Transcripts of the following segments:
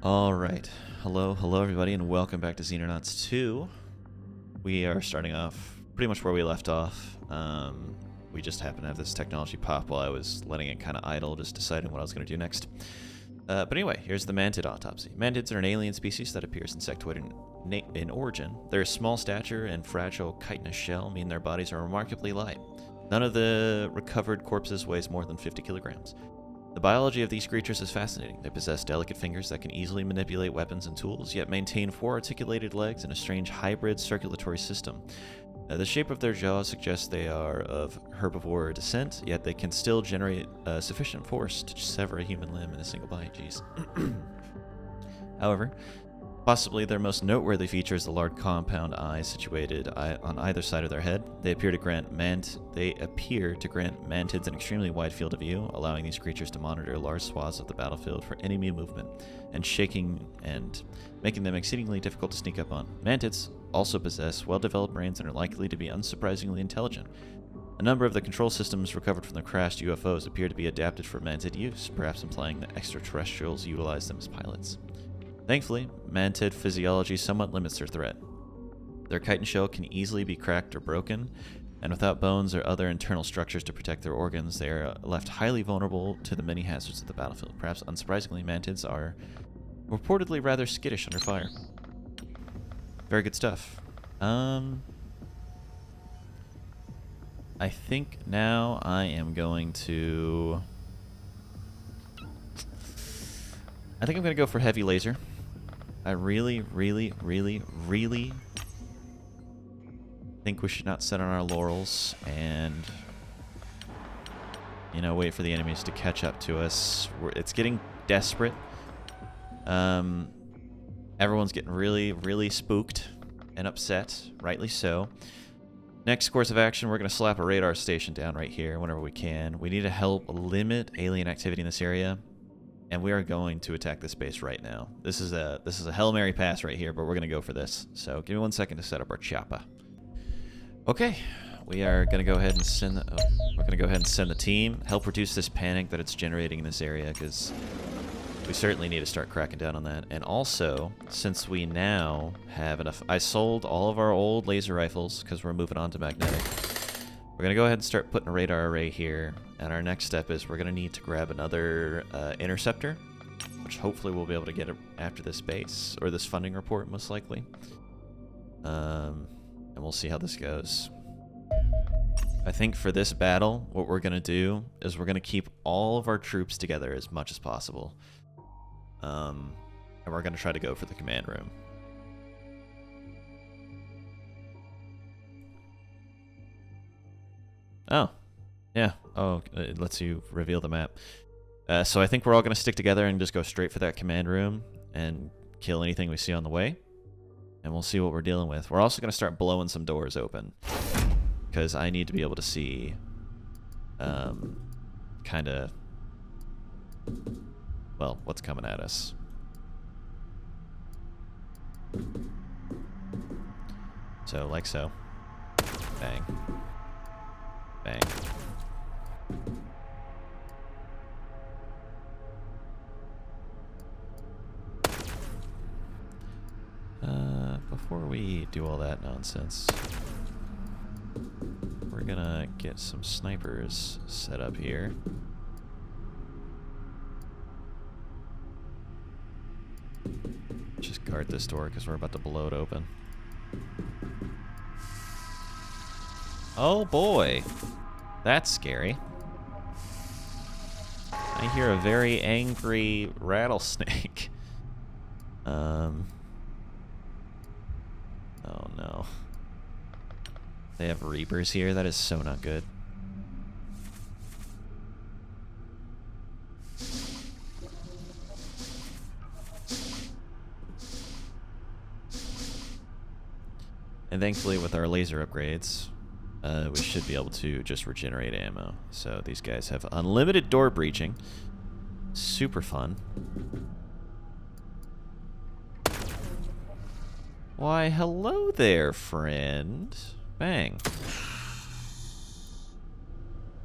Alright, hello everybody, and welcome back to Xenonauts 2. We are starting off pretty much where we left off. We just happened to have this technology pop while I was letting it kind of idle, just deciding what I was going to do next. But anyway, here's the mantid autopsy. Mantids are an alien species that appears insectoid in origin. Their small stature and fragile chitinous shell mean their bodies are remarkably light. None of the recovered corpses weighs more than 50 kilograms. The biology of these creatures is fascinating. They possess delicate fingers that can easily manipulate weapons and tools, yet maintain 4 articulated legs and a strange hybrid circulatory system. The shape of their jaws suggests they are of herbivore descent, yet they can still generate sufficient force to sever a human limb in a single bite. Jeez. However, possibly their most noteworthy feature is the large compound eyes situated on either side of their head. They appear to grant mantids an extremely wide field of view, allowing these creatures to monitor large swaths of the battlefield for enemy movement, and making them exceedingly difficult to sneak up on. Mantids also possess well-developed brains and are likely to be unsurprisingly intelligent. A number of the control systems recovered from the crashed UFOs appear to be adapted for mantid use, perhaps implying that extraterrestrials utilize them as pilots. Thankfully, mantid physiology somewhat limits their threat. Their chitin shell can easily be cracked or broken, and without bones or other internal structures to protect their organs, they are left highly vulnerable to the many hazards of the battlefield. Perhaps unsurprisingly, mantids are reportedly rather skittish under fire. Very good stuff. I think now I am going to... I think I'm going to go for heavy laser. I really think we should not sit on our laurels and, you know, wait for the enemies to catch up to us. It's getting desperate. Everyone's getting really spooked and upset, rightly so. Next course of action, we're going to slap a radar station down right here whenever we can. We need to help limit alien activity in this area. And we are going to attack this base right now. This is a Hail Mary pass right here, but we're gonna go for this. So give me 1 second to set up our chopper. Okay, we are gonna go ahead and send the team, help reduce this panic that it's generating in this area, because we certainly need to start cracking down on that. And also, since we now have enough, I sold all of our old laser rifles because we're moving on to magnetic. We're going to go ahead and start putting a radar array here, and our next step is we're going to need to grab another interceptor, which hopefully we'll be able to get after this base, or this funding report most likely. And we'll see how this goes. I think for this battle, what we're going to do is we're going to keep all of our troops together as much as possible. And we're going to try to go for the command room. Oh, yeah. Oh, it lets you reveal the map. So I think we're all going to stick together and just go straight for that command room and kill anything we see on the way. And we'll see what we're dealing with. We're also going to start blowing some doors open, because I need to be able to see kind of, well, what's coming at us. So, like so. Bang. Bang. Before we do all that nonsense, we're gonna get some snipers set up here. Just guard this door because we're about to blow it open. Oh boy, that's scary. I hear a very angry rattlesnake. Oh no. They have Reapers here? That is so not good. And thankfully with our laser upgrades, we should be able to just regenerate ammo. So these guys have unlimited door breaching. Super fun. Why, hello there, friend. Bang.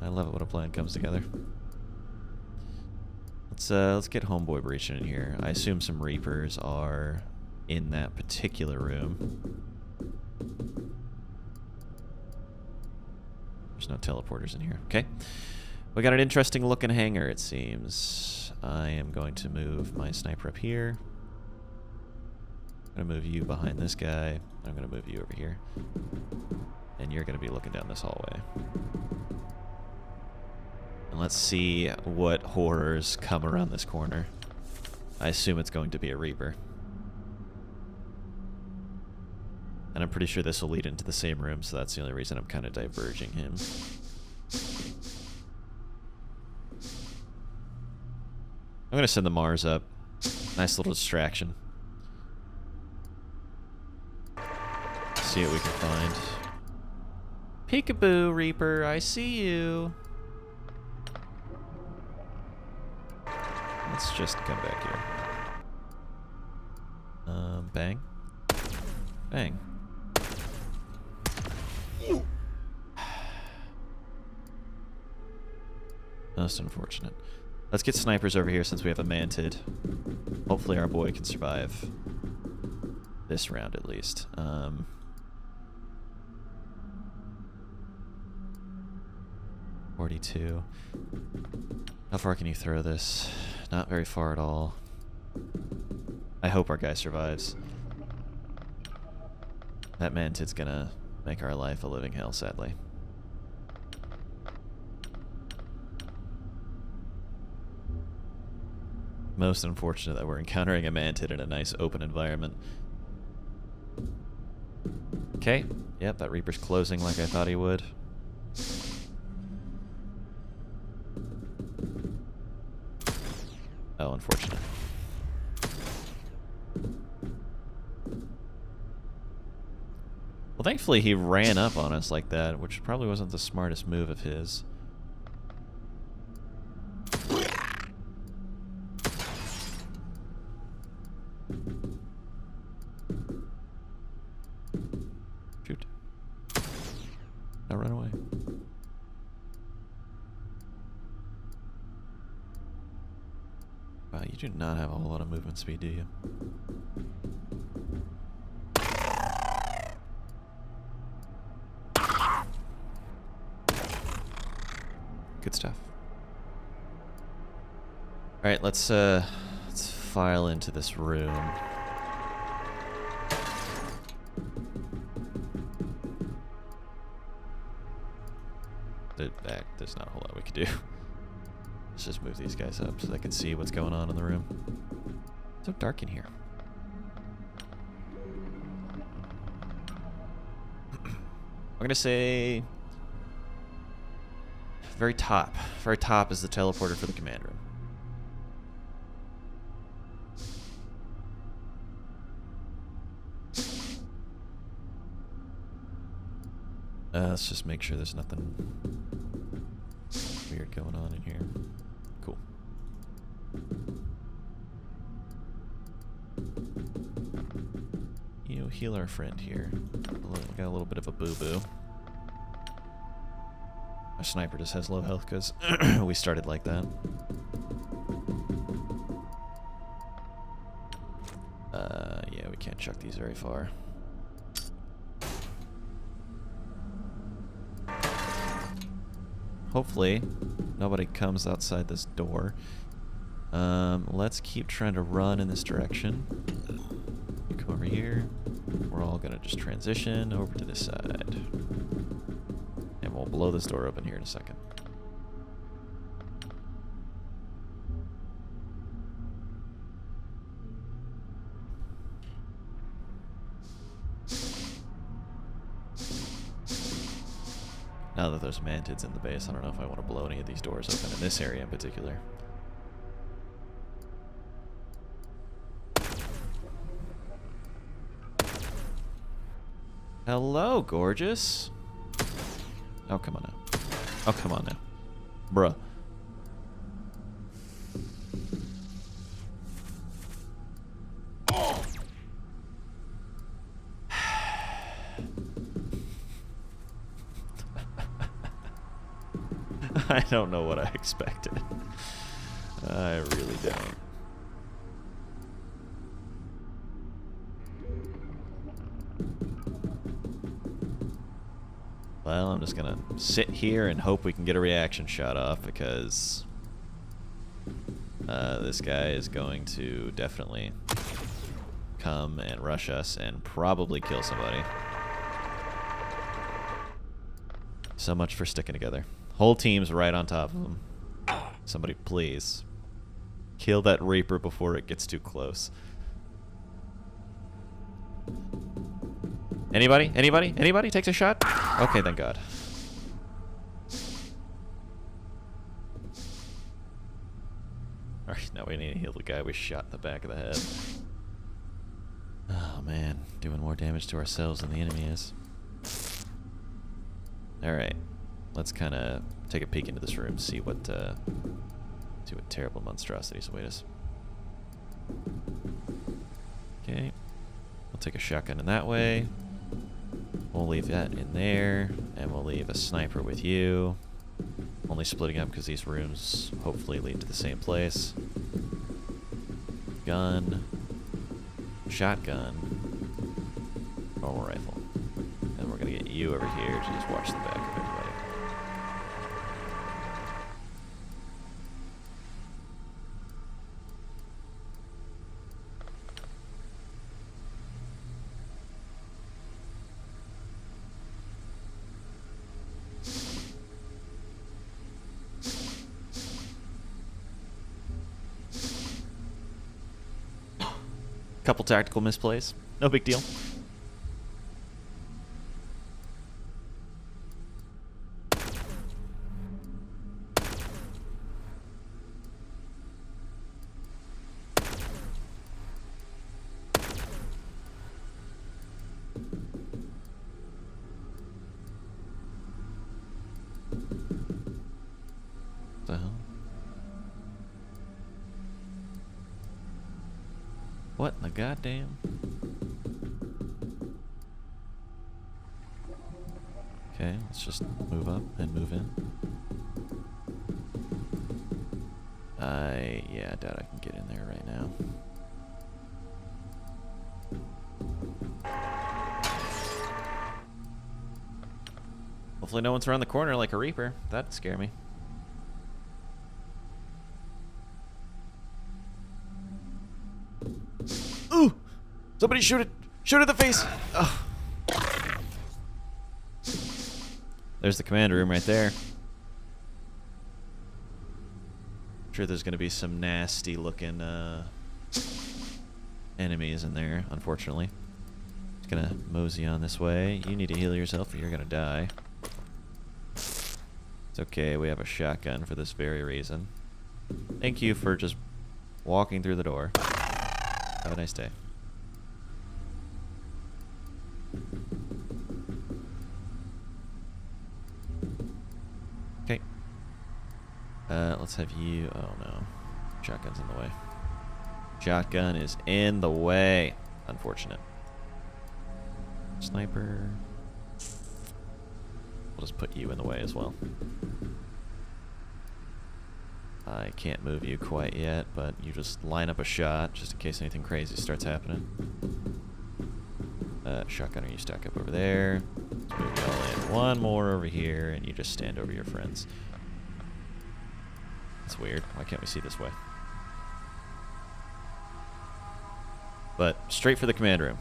I love it when a plan comes together. Let's get Homeboy breaching in here. I assume some Reapers are in that particular room. There's no teleporters in here. Okay. We got an interesting looking hangar, it seems. I am going to move my sniper up here. I'm going to move you behind this guy. I'm going to move you over here. And you're going to be looking down this hallway. And let's see what horrors come around this corner. I assume it's going to be a Reaper. And I'm pretty sure this will lead into the same room, so that's the only reason I'm kind of diverging him. I'm going to send the Mars up. Nice little distraction. See what we can find. Peekaboo, Reaper, I see you. Let's just come back here. Bang. Bang. Most unfortunate. Let's get snipers over here since we have a mantid. Hopefully our boy can survive this round at least. 42. How far can you throw this? Not very far at all. I hope our guy survives. That mantid's gonna make our life a living hell, sadly. Most unfortunate that we're encountering a mantid in a nice open environment. Okay. Yep, that Reaper's closing like I thought he would. Oh, unfortunate. Well, thankfully he ran up on us like that, which probably wasn't the smartest move of his. Shoot. Now run away. Wow, you do not have a whole lot of movement speed, do you? Good stuff. All right, let's file into this room. There's not a whole lot we could do. Let's just move these guys up so they can see what's going on in the room. It's so dark in here. I'm gonna say very top. Very top is the teleporter for the command room. Let's just make sure there's nothing weird going on in here. Cool. You heal our friend here. We got a little bit of a boo-boo. Our sniper just has low health because we started like that. Yeah, we can't chuck these very far. Hopefully, nobody comes outside this door. Let's keep trying to run in this direction. You come over here. We're all gonna just transition over to this side. And we'll blow this door open here in a second. Now that there's mantids in the base, I don't know if I want to blow any of these doors open in this area in particular. Hello, gorgeous. Oh, come on now. Oh, come on now. Bruh. I don't know what I expected. I really don't. Well, I'm just gonna sit here and hope we can get a reaction shot off because this guy is going to definitely come and rush us and probably kill somebody. So much for sticking together. Whole team's right on top of him. Somebody please kill that Reaper before it gets too close. Anybody? Anybody? Anybody takes a shot? Okay, thank God. Alright, now we need to heal the guy we shot in the back of the head. Oh man, doing more damage to ourselves than the enemy is. Alright, let's kind of take a peek into this room, see what terrible monstrosities await us. Okay, we'll take a shotgun in that way. We'll leave that in there, and we'll leave a sniper with you. Only splitting up because these rooms hopefully lead to the same place. Gun. Shotgun. Normal rifle. And we're going to get you over here to just watch the back of everybody. Couple tactical misplays. No big deal. What the hell? What in the goddamn? Okay, let's just move up and move in. Yeah, I doubt I can get in there right now. Hopefully no one's around the corner like a Reaper. That'd scare me. Ooh! Somebody shoot it! Shoot it in the face! Oh. There's the command room right there. I'm sure there's going to be some nasty looking enemies in there, unfortunately. Just going to mosey on this way. You need to heal yourself or you're going to die. It's okay, we have a shotgun for this very reason. Thank you for just walking through the door. Have a nice day. Okay. Let's have you... Oh no. Shotgun's in the way. Shotgun is in the way. Unfortunate. Sniper. We'll just put you in the way as well. I can't move you quite yet, but you just line up a shot just in case anything crazy starts happening. Shotgunner, you stack up over there. Let's move you all in. One more over here, and you just stand over your friends. That's weird. Why can't we see this way? But straight for the command room.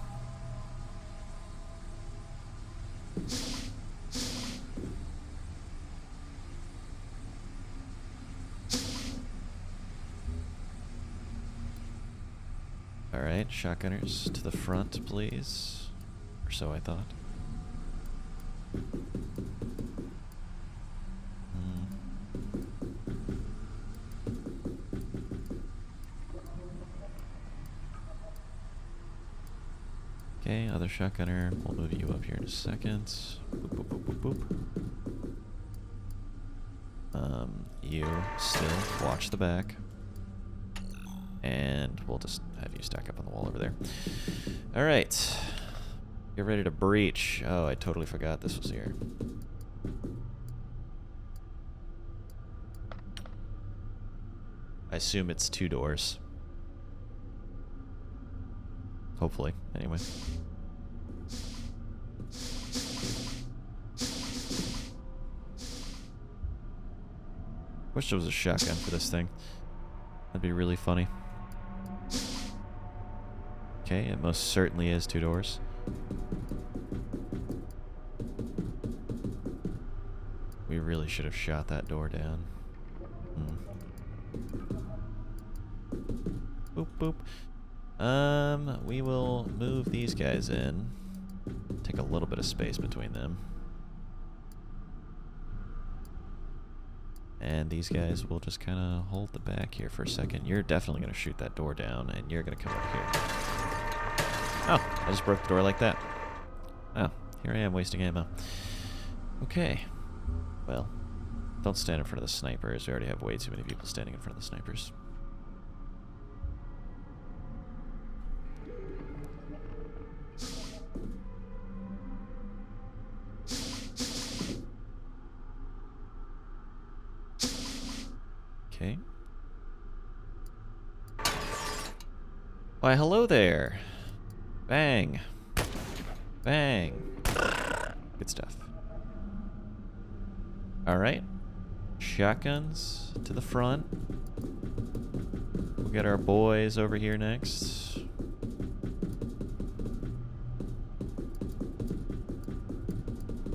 Alright, shotgunners to the front, please. Or so I thought. Okay, other shotgunner. We'll move you up here in a second. Boop, boop, boop, boop, boop. You still watch the back. And we'll just have you stack up on the wall over there. Alright. Get ready to breach. Oh, I totally forgot this was here. I assume it's 2 doors. Hopefully, anyway. Wish there was a shotgun for this thing. That'd be really funny. Okay, it most certainly is 2 doors. We really should have shot that door down. Boop, boop. We will move these guys in. Take a little bit of space between them. And these guys will just kind of hold the back here for a second. You're definitely going to shoot that door down, and you're going to come over here. Oh, I just broke the door like that. Oh, here I am wasting ammo. Okay. Well, don't stand in front of the snipers. We already have way too many people standing in front of the snipers. Okay. Why, hello there. Bang. Bang. Good stuff. Alright. Shotguns to the front. We'll get our boys over here next.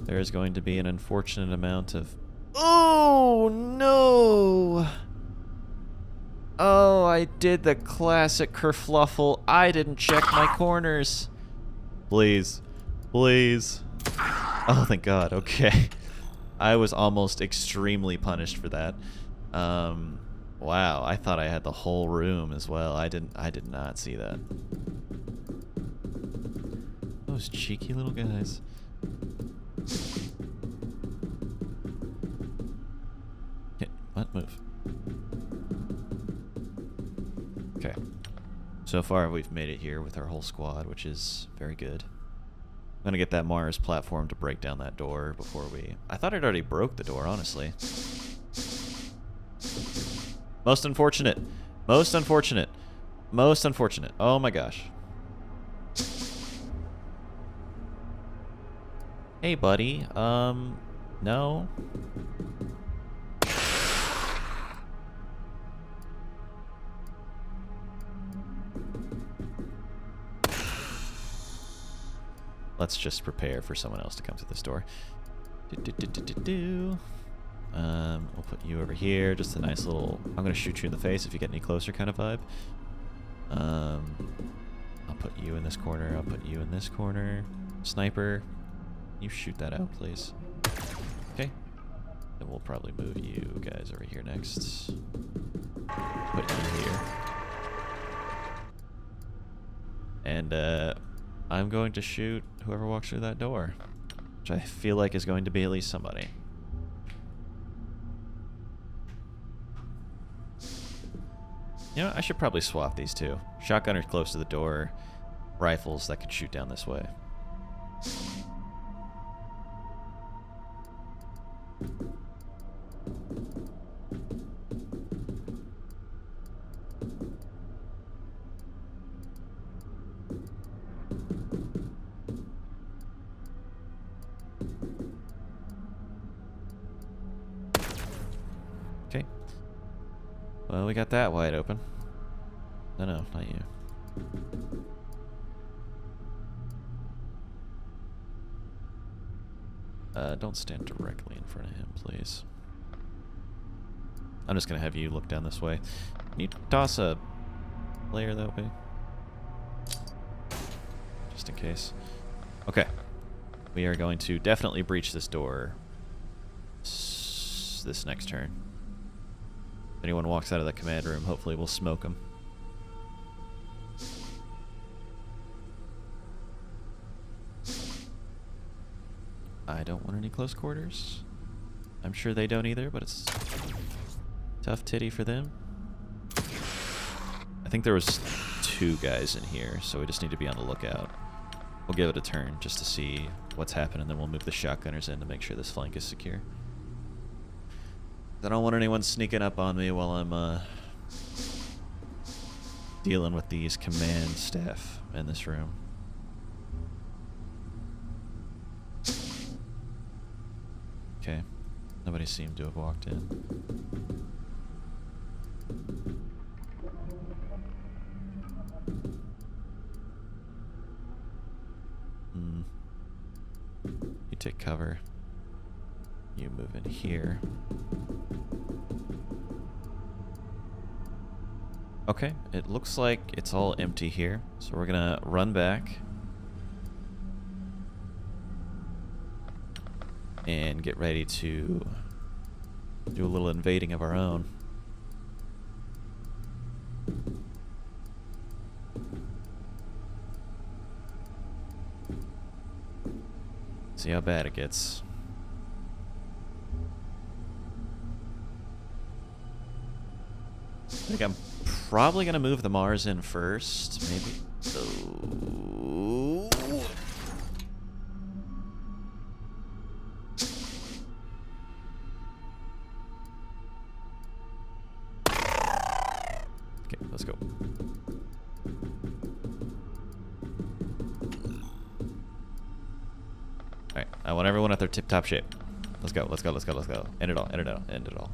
There's going to be an unfortunate amount of... Oh, no! Oh, I did the classic kerfluffle. I didn't check my corners. Please. Please. Oh, thank God. Okay. I was almost extremely punished for that. Wow, I thought I had the whole room as well. I did not see that. Those cheeky little guys. Okay, what? Move. Okay. So far we've made it here with our whole squad, which is very good. I'm gonna get that Mars platform to break down that door before we... I thought it already broke the door, honestly. Most unfortunate. Most unfortunate. Most unfortunate. Oh my gosh. Hey, buddy. No. Let's just prepare for someone else to come through this door. We'll put you over here. Just a nice little... I'm going to shoot you in the face if you get any closer kind of vibe. I'll put you in this corner. I'll put you in this corner. Sniper, you shoot that out, please. Okay. And we'll probably move you guys over here next. Put you here. And, I'm going to shoot whoever walks through that door, which I feel like is going to be at least somebody. You know, I should probably swap these two. Shotgunners close to the door, rifles that can shoot down this way. Okay. Well, we got that wide open. No, not you. Don't stand directly in front of him, please. I'm just gonna have you look down this way. Can you toss a player that way? Just in case. Okay. We are going to definitely breach this door this next turn. If anyone walks out of the command room, hopefully we'll smoke them. I don't want any close quarters. I'm sure they don't either, but it's tough titty for them. I think there was 2 guys in here, so we just need to be on the lookout. We'll give it a turn just to see what's happening, and then we'll move the shotgunners in to make sure this flank is secure. I don't want anyone sneaking up on me while I'm dealing with these command staff in this room. Okay. Nobody seemed to have walked in. You take cover. You move in here. Okay, it looks like it's all empty here, so we're gonna run back and get ready to do a little invading of our own. See how bad it gets. I think I'm probably gonna move the Mars in first, maybe. Oh. Okay, let's go. Alright, I want everyone at their tip-top shape. Let's go, let's go, let's go, let's go. End it all, end it all, end it all.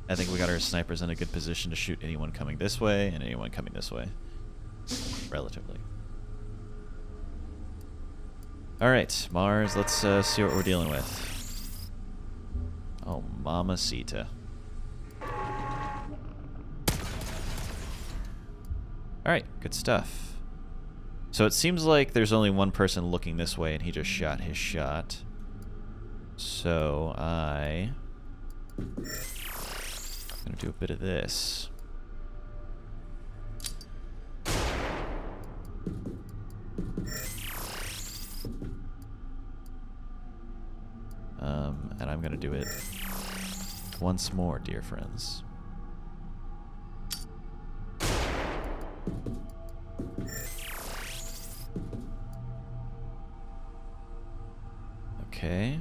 I think we got our snipers in a good position to shoot anyone coming this way and anyone coming this way. Relatively. Alright, Mars, let's see what we're dealing with. Oh, mamacita. Alright, good stuff. So it seems like there's only one person looking this way and he just shot his shot. So I'm gonna do a bit of this. And I'm gonna do it once more, dear friends. Okay.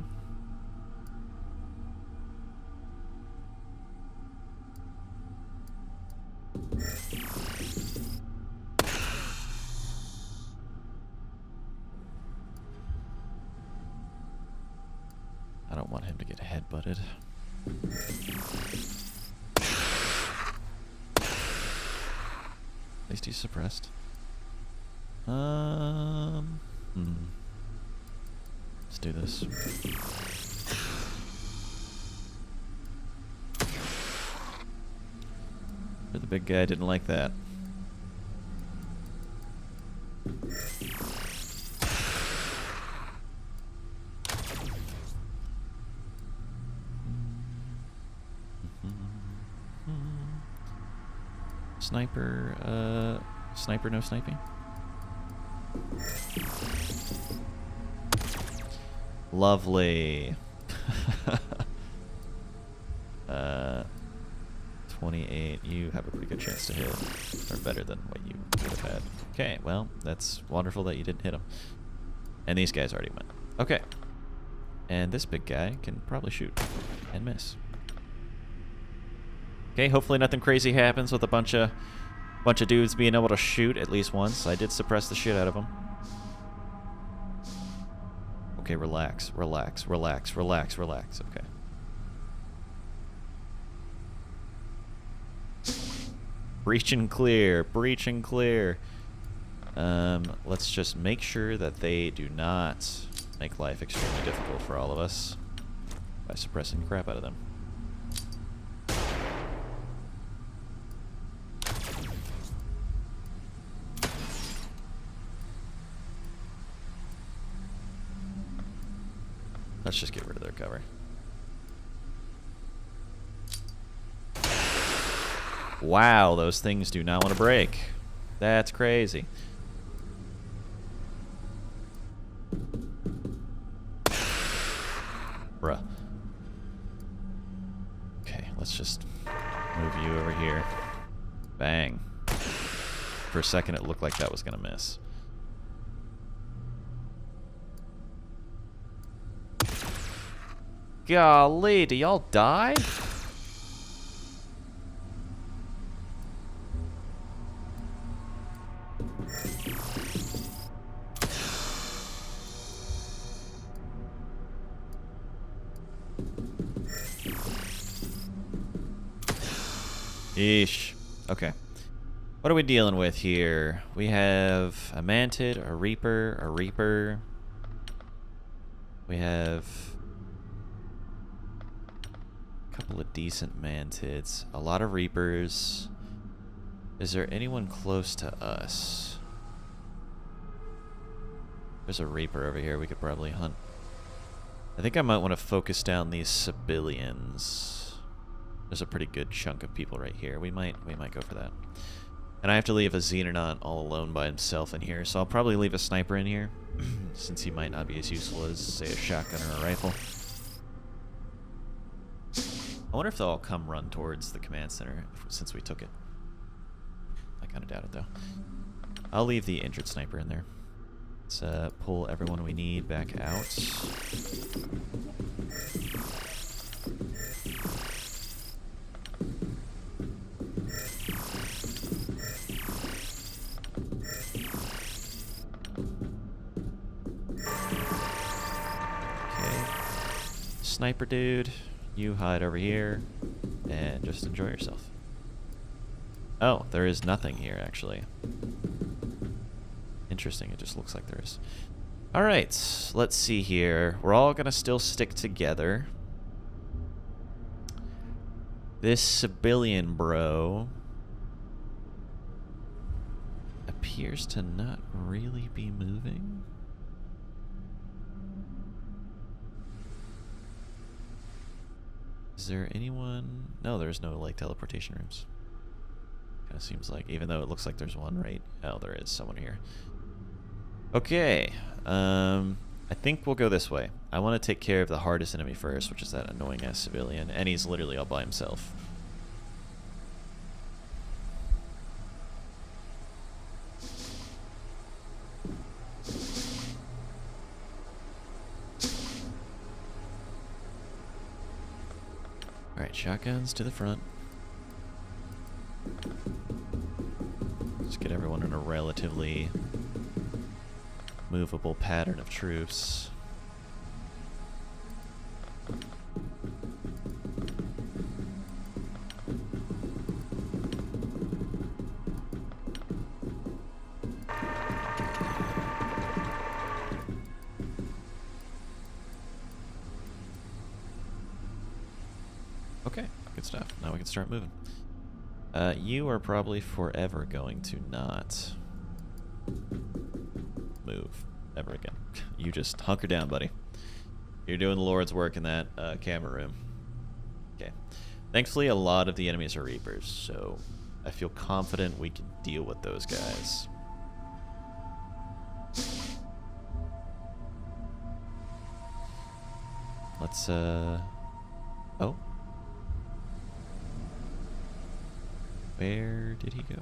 I don't want him to get headbutted. At least he's suppressed. Let's do this. The big guy didn't like that. Sniper, sniper, no sniping. Lovely. 28, you have a pretty good chance to hit, or better than what you would have had. Okay, well, that's wonderful that you didn't hit him. And these guys already went. Okay. And this big guy can probably shoot and miss. Okay, hopefully nothing crazy happens with a bunch of dudes being able to shoot at least once. I did suppress the shit out of them. Okay, relax, relax, relax, relax, relax. Okay. Breach and clear, breach and clear. Let's just make sure that they do not make life extremely difficult for all of us by suppressing the crap out of them. Let's just get rid of their cover. Wow, those things do not want to break. That's crazy. Bruh. Okay, let's just move you over here. Bang. For a second, it looked like that was gonna miss. Golly, do y'all die? Eesh. Okay. What are we dealing with here? We have a Mantid, a Reaper. We have a couple of decent Mantids, a lot of Reapers. Is there anyone close to us? There's a Reaper over here we could probably hunt. I think I might want to focus down these civilians. There's a pretty good chunk of people right here. We might go for that. And I have to leave a Xenonaut all alone by himself in here, so I'll probably leave a sniper in here, since he might not be as useful as, say, a shotgun or a rifle. I wonder if they'll all come run towards the command center since we took it. I kind of doubt it, though. I'll leave the injured sniper in there. Let's pull everyone we need back out. Sniper dude, you hide over here and just enjoy yourself. Oh, there is nothing here actually. Interesting, it just looks like there is. Alright, let's see here. We're all gonna still stick together. This civilian bro appears to not really be moving. Is there anyone? No, there's no like teleportation rooms. Kind of seems like, even though it looks like there's one right. Oh, there is someone here. Okay. I think we'll go this way. I want to take care of the hardest enemy first, which is that annoying ass civilian, and he's literally all by himself. Alright, shotguns to the front. Just get everyone in a relatively movable pattern of troops. Okay, good stuff. Now we can start moving. You are probably forever going to not move ever again. You just hunker down, buddy. You're doing the Lord's work in that camera room. Okay. Thankfully, a lot of the enemies are Reapers, so I feel confident we can deal with those guys. Let's, oh. Where did he go?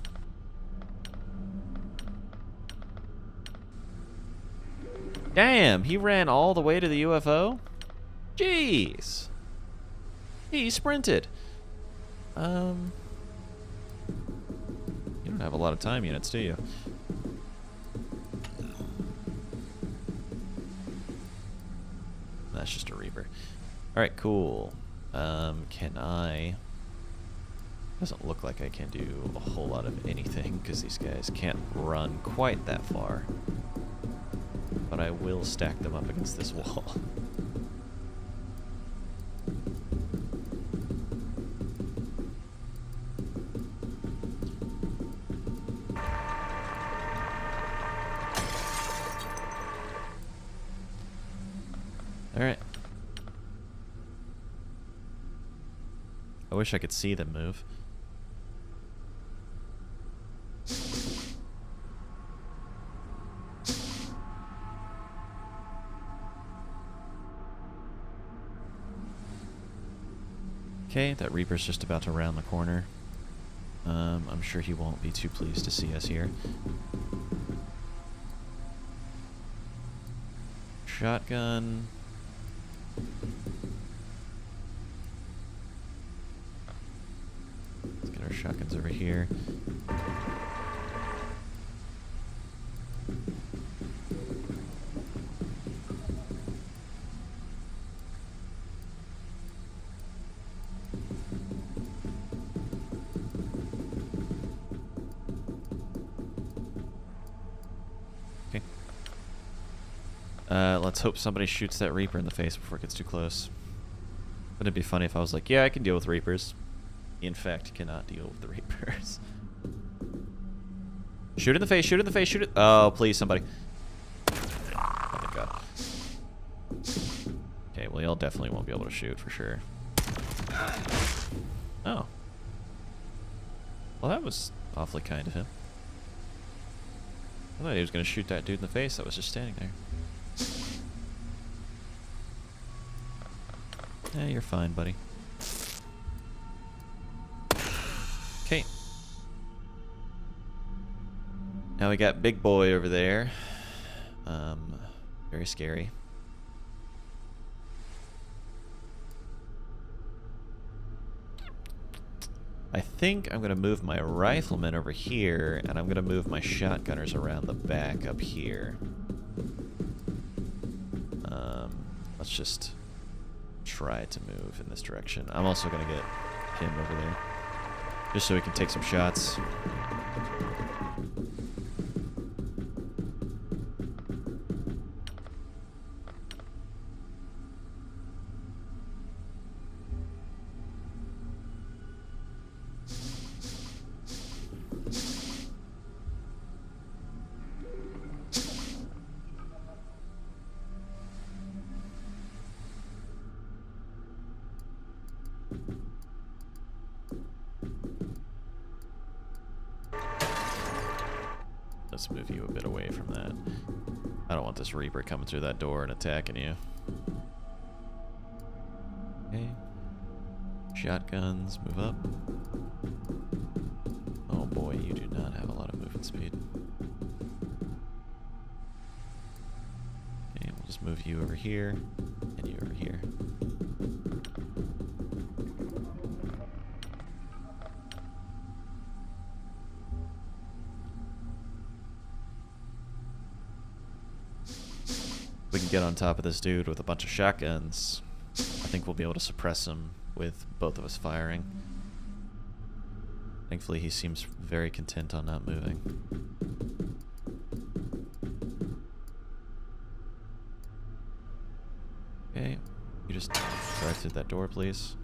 Damn, he ran all the way to the UFO? Jeez. He sprinted. You don't have a lot of time units, do you? That's just a Reaper. Alright, cool. Can I... Doesn't look like I can do a whole lot of anything because these guys can't run quite that far. But I will stack them up against this wall. Alright. I wish I could see them move. Okay, that Reaper's just about to round the corner. I'm sure he won't be too pleased to see us here. Shotgun. Our shotgun's over here. Let's hope somebody shoots that Reaper in the face before it gets too close. Wouldn't it be funny if I was like, yeah, I can deal with Reapers. He, in fact, cannot deal with the Reapers. Shoot in the face, shoot in the face, shoot it. Oh, please, somebody. Oh, my God. Okay, well, y'all definitely won't be able to shoot for sure. Oh. Well, that was awfully kind of him. I thought he was going to shoot that dude in the face that was just standing there. Yeah, you're fine, buddy. Okay. Now we got Big Boy over there. Very scary. I think I'm going to move my riflemen over here, and I'm going to move my shotgunners around the back up here. Let's just try to move in this direction. I'm also going to get him over there, just so we can take some shots. Let's move you a bit away from that. I don't want this Reaper coming through that door and attacking you. Okay. Shotguns, move up. Oh boy, you do not have a lot of movement speed. Okay, we'll just move you over here, and you over here. We can get on top of this dude with a bunch of shotguns. I think we'll be able to suppress him with both of us firing. Thankfully, he seems very content on not moving. Okay, you just drive through that door, please.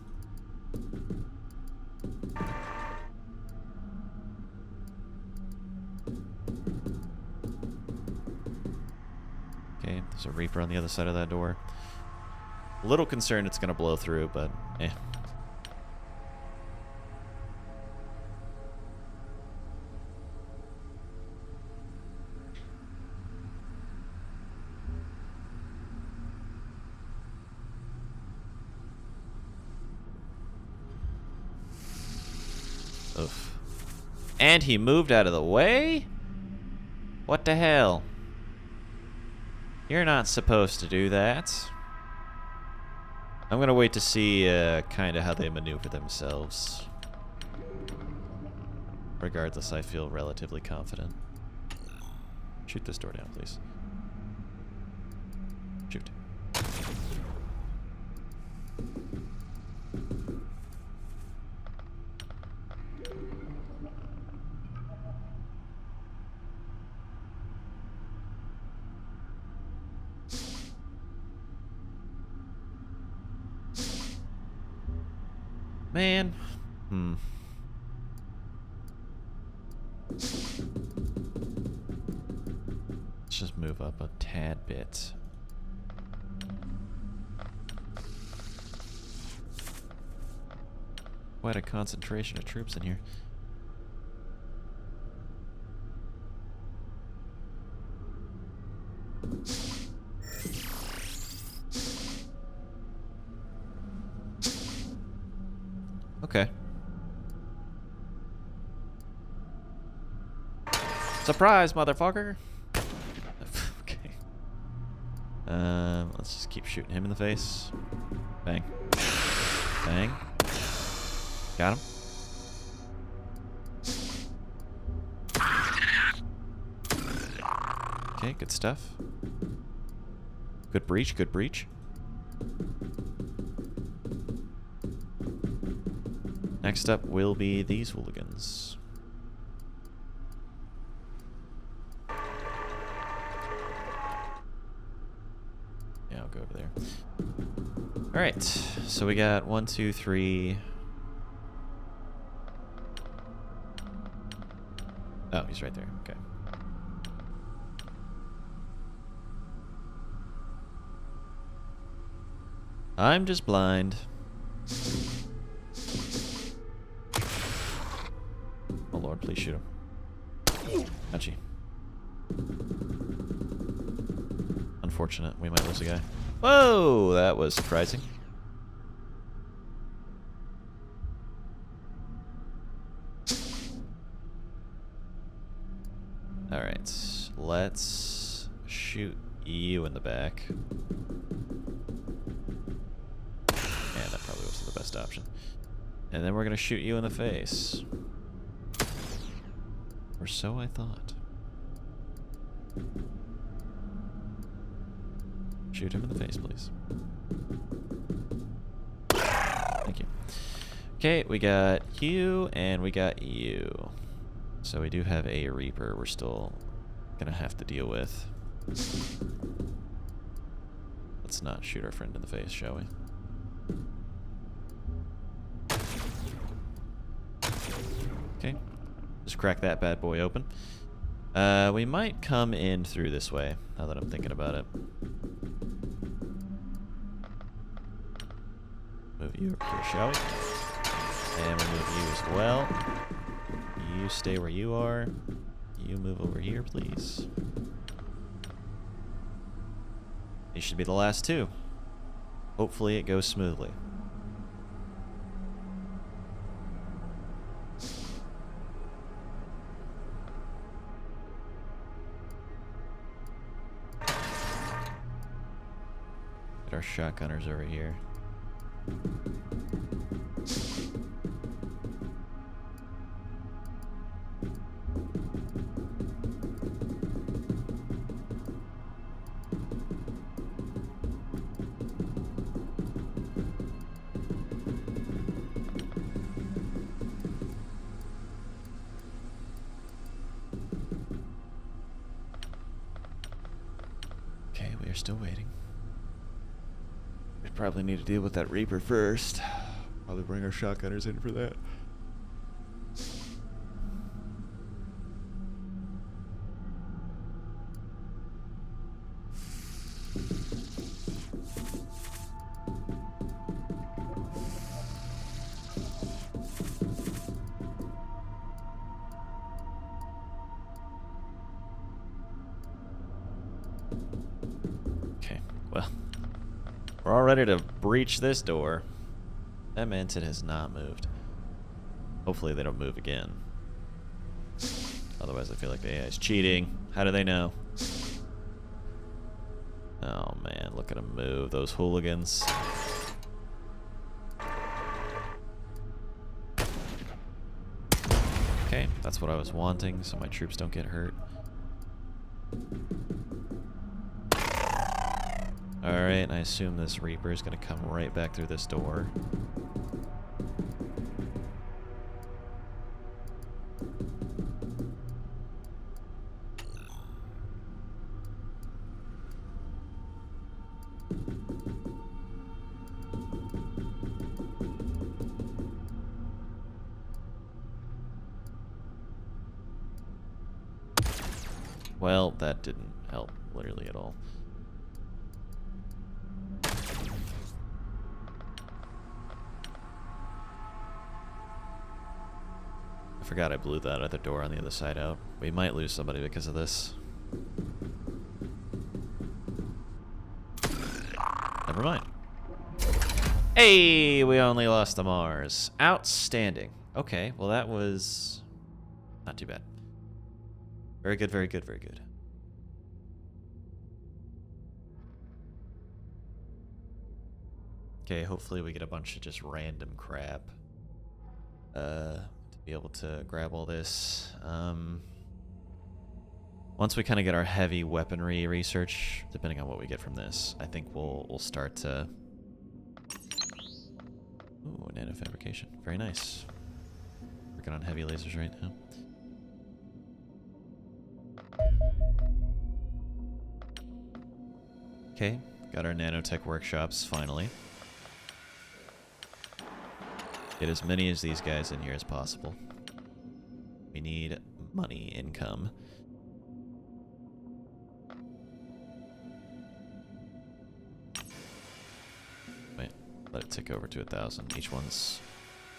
Okay, there's a Reaper on the other side of that door. A little concerned it's going to blow through, but eh. Oof. And he moved out of the way? What the hell? You're not supposed to do that. I'm gonna wait to see kind of how they maneuver themselves. Regardless, I feel relatively confident. Shoot this door down, please. Shoot. Man. Let's just move up a tad bit. Quite a concentration of troops in here. Okay. Surprise, motherfucker! Okay. Let's just keep shooting him in the face. Bang. Bang. Got him. Okay, good stuff. Good breach, good breach. Next up will be these hooligans. Yeah, I'll go over there. Alright, so we got 1, 2, 3. Oh, he's right there. Okay. I'm just blind. Oh Lord, please shoot him. Ouchie. Unfortunate. We might lose a guy. Whoa! That was surprising. Alright. Let's shoot you in the back. Yeah, that probably wasn't the best option. And then we're gonna shoot you in the face. Or so I thought. Shoot him in the face, please. Thank you. Okay, we got you, and we got you. So we do have a Reaper we're still gonna have to deal with. Let's not shoot our friend in the face, shall we? Okay. Just crack that bad boy open. We might come in through this way, now that I'm thinking about it. Move you over here, shall we? And we'll move you as well. You stay where you are. You move over here, please. These should be the last two. Hopefully it goes smoothly. Get our shotgunners over here. Okay, we are still waiting. We probably need to deal with that Reaper first. Probably bring our shotgunners in for that. Okay, well, we're all ready to breach this door. That mantis has not moved. Hopefully they don't move again. Otherwise I feel like the AI is cheating. How do they know? Oh man, look at them move, those hooligans. Okay, that's what I was wanting, so my troops don't get hurt. Alright, and I assume this Reaper is going to come right back through this door. Well, that didn't help literally at all. I forgot I blew that other door on the other side out. We might lose somebody because of this. Never mind. Hey, we only lost the Mars. Outstanding. Okay, well that was not too bad. Very good, very good, very good. Okay, hopefully we get a bunch of just random crap. To be able to grab all this. One Once we kind of get our heavy weaponry research, depending on what we get from this, I think we'll start to... Ooh, nanofabrication. Very nice. Working on heavy lasers right now. Okay, got our nanotech workshops, finally. Get as many as these guys in here as possible. We need money, income. Wait, let it tick over to 1,000. Each one's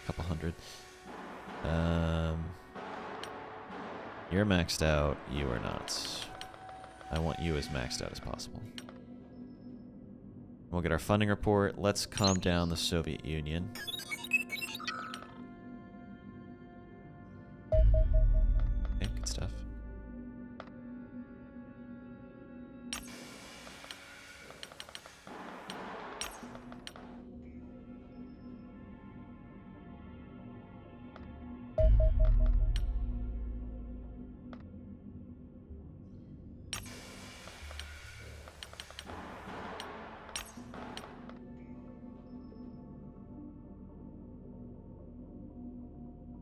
a couple hundred. You're maxed out, you are not. I want you as maxed out as possible. We'll get our funding report. Let's calm down the Soviet Union. Okay, good stuff.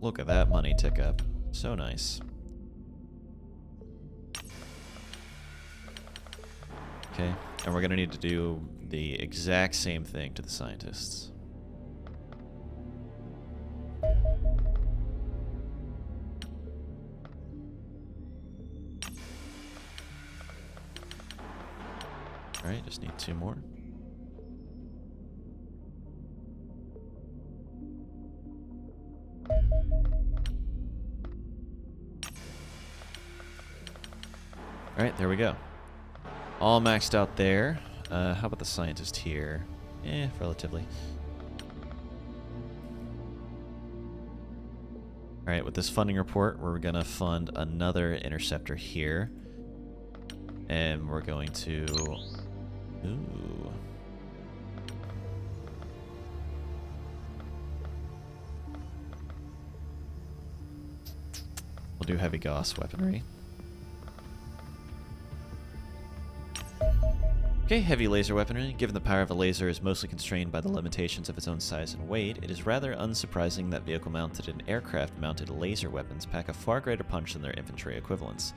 Look at that money tick up. So nice. Okay, and we're gonna need to do the exact same thing to the scientists. Alright, just need 2 more. Alright, there we go. All maxed out there. How about the scientist here? Relatively. Alright, with this funding report, we're gonna fund another interceptor here. And we're going to... Ooh. We'll do heavy Gauss weaponry. Okay, heavy laser weaponry. Given the power of a laser is mostly constrained by the limitations of its own size and weight, it is rather unsurprising that vehicle-mounted and aircraft-mounted laser weapons pack a far greater punch than their infantry equivalents.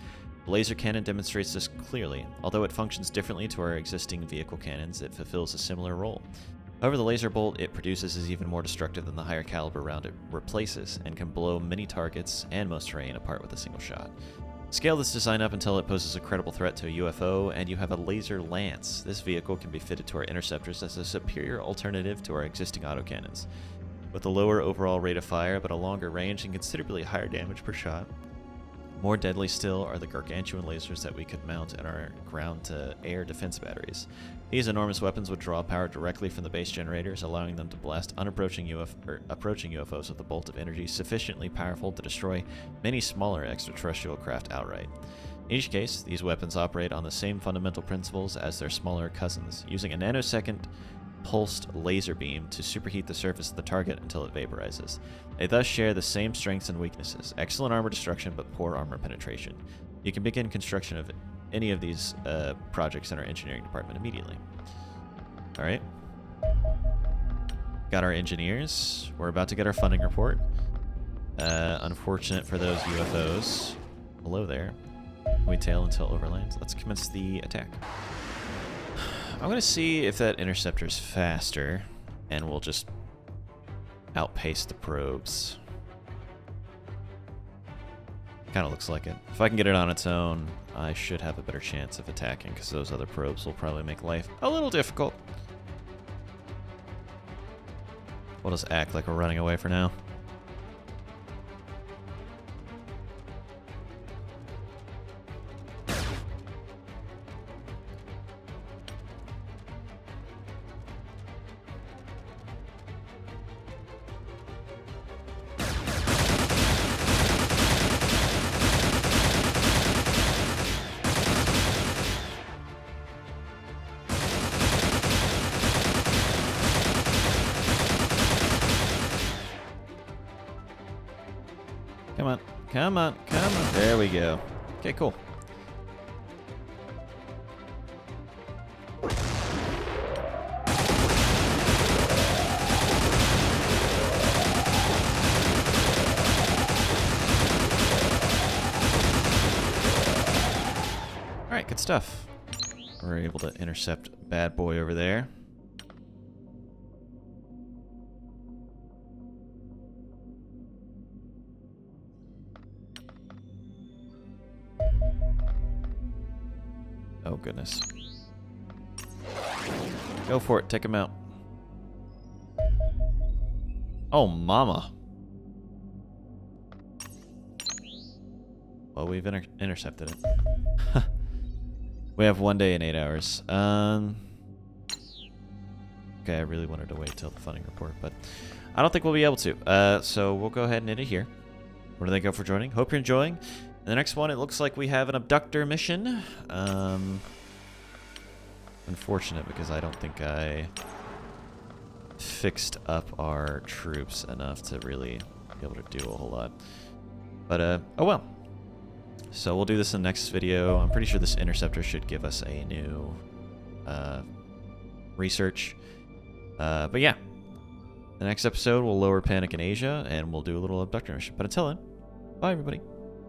The laser cannon demonstrates this clearly. Although it functions differently to our existing vehicle cannons, it fulfills a similar role. However, the laser bolt it produces is even more destructive than the higher caliber round it replaces, and can blow many targets and most terrain apart with a single shot. Scale this design up until it poses a credible threat to a UFO, and you have a laser lance. This vehicle can be fitted to our interceptors as a superior alternative to our existing autocannons. With a lower overall rate of fire, but a longer range and considerably higher damage per shot. More deadly still are the gargantuan lasers that we could mount in our ground-to-air defense batteries. These enormous weapons would draw power directly from the base generators, allowing them to blast approaching UFOs with a bolt of energy sufficiently powerful to destroy many smaller extraterrestrial craft outright. In each case, these weapons operate on the same fundamental principles as their smaller cousins, using a nanosecond pulsed laser beam to superheat the surface of the target until it vaporizes. They thus share the same strengths and weaknesses: excellent armor destruction but poor armor penetration. You can begin construction of any of these projects in our engineering department immediately. Alright. Got our engineers. We're about to get our funding report. Unfortunate for those UFOs. Hello there. We tail until overlands. Let's commence the attack. I'm going to see if that interceptor's faster, and we'll just outpace the probes. Kind of looks like it. If I can get it on its own, I should have a better chance of attacking, because those other probes will probably make life a little difficult. We'll just act like we're running away for now. Come on, come on, come on. There we go. Okay, cool. Good stuff. We're able to intercept bad boy over there. Oh, goodness. Go for it. Take him out. Oh, mama. Well, we've intercepted it. We have 1 day and 8 hours. Okay, I really wanted to wait till the funding report, but I don't think we'll be able to. So we'll go ahead and end it here. What do they go for joining? Hope you're enjoying. In the next one, it looks like we have an abductor mission. Unfortunate because I don't think I fixed up our troops enough to really be able to do a whole lot. But, oh well. So we'll do this in the next video. I'm pretty sure this interceptor should give us a new research. But yeah, the next episode we'll lower panic in Asia and we'll do a little abductor mission. But until then, bye everybody.